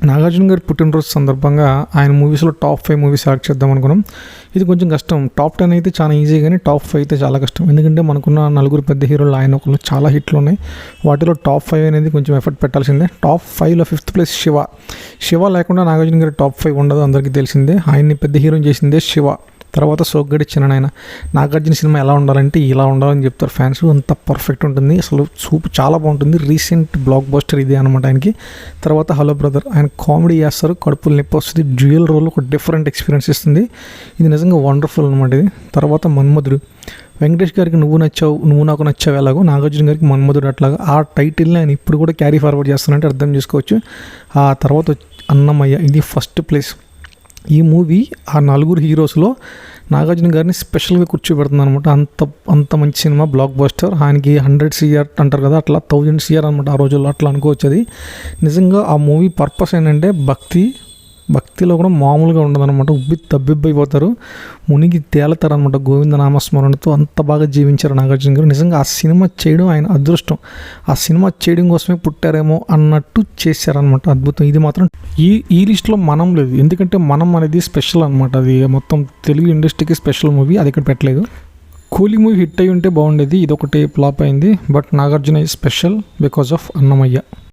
నాగార్జున గారి పుట్టినరోజు సందర్భంగా ఆయన మూవీస్లో టాప్ 5 మూవీస్ సెలెక్ట్ చేద్దాం అనుకున్నాం. ఇది కొంచెం కష్టం. టాప్ 10 అయితే చాలా ఈజీ, కానీ టాప్ 5 అయితే చాలా కష్టం. ఎందుకంటే మనకున్న నలుగురు పెద్ద హీరోలు ఆయన ఒకళ్ళు చాలా హిట్లు ఉన్నాయి. వాటిలో టాప్ 5 అనేది కొంచెం ఎఫర్ట్ పెట్టాల్సిందే. టాప్ 5లో 5th ప్లేస్ శివ లేకుండా నాగార్జున గారి టాప్ 5 ఉండదు, అందరికీ తెలిసిందే. ఆయన్ని పెద్ద హీరోని చేసిందే శివ. తర్వాత సోగ్గాడే చిన్ననాయన. నాగార్జున సినిమా ఎలా ఉండాలంటే ఇలా ఉండాలని చెప్తారు ఫ్యాన్స్. అంత పర్ఫెక్ట్ ఉంటుంది, అసలు చాలా బాగుంటుంది. రీసెంట్ బ్లాక్ బస్టర్ ఇదే అనమాట ఆయనకి. తర్వాత హలో బ్రదర్, ఆయన కామెడీ చేస్తారు, కడుపులు నొప్పి వస్తుంది. డ్యూయల్ రోల్ ఒక డిఫరెంట్ ఎక్స్పీరియన్స్ ఇస్తుంది. ఇది నిజంగా వండర్ఫుల్ అనమాట ఇది. తర్వాత మన్మధుడు, వెంకటేష్ గారికి నువ్వు నచ్చావు నువ్వు నాకు నచ్చావు ఎలాగో, నాగార్జున గారికి మన్మధుడు అట్లాగా ఆ టైటిల్ని ఆయన ఇప్పుడు కూడా క్యారీ ఫార్వర్డ్ చేస్తానంటే అర్థం చేసుకోవచ్చు. ఆ తర్వాత అన్నమయ్య, ఇది ఫస్ట్ ప్లేస్. ఈ మూవీ ఆ నలుగురు హీరోస్లో నాగార్జున గారిని స్పెషల్గా కూర్చోబెడుతుంది అనమాట. అంత మంచి సినిమా, బ్లాక్ బస్టర్. ఆయనకి 100 CR అంటారు కదా, అట్లా 1000 CR అనమాట ఆ రోజుల్లో, అట్లా అనుకోవచ్చు. అది నిజంగా ఆ మూవీ పర్పస్ ఏంటంటే భక్తిలో కూడా మామూలుగా ఉండదన్నమాట. తబ్బిబ్బైపోతారు, మునిగి తేలుతారు అనమాట గోవింద నామస్మరణతో. అంత బాగా జీవించారు నాగార్జున గారు. నిజంగా ఆ సినిమా చేయడం ఆయన అదృష్టం. ఆ సినిమా చేయడం కోసమే పుట్టారేమో అన్నట్టు చేశారనమాట. అద్భుతం. ఇది మాత్రం ఈ లిస్ట్లో మనం లేదు, ఎందుకంటే మనం అనేది స్పెషల్ అనమాట. అది మొత్తం తెలుగు ఇండస్ట్రీకి స్పెషల్ మూవీ, అది ఇక్కడ పెట్టలేదు. కూలీ మూవీ హిట్ అయ్యి ఉంటే బాగుండేది, ఇది ఒకటి ఫ్లాప్ అయింది. But Nagarjuna is special because of Annamayya.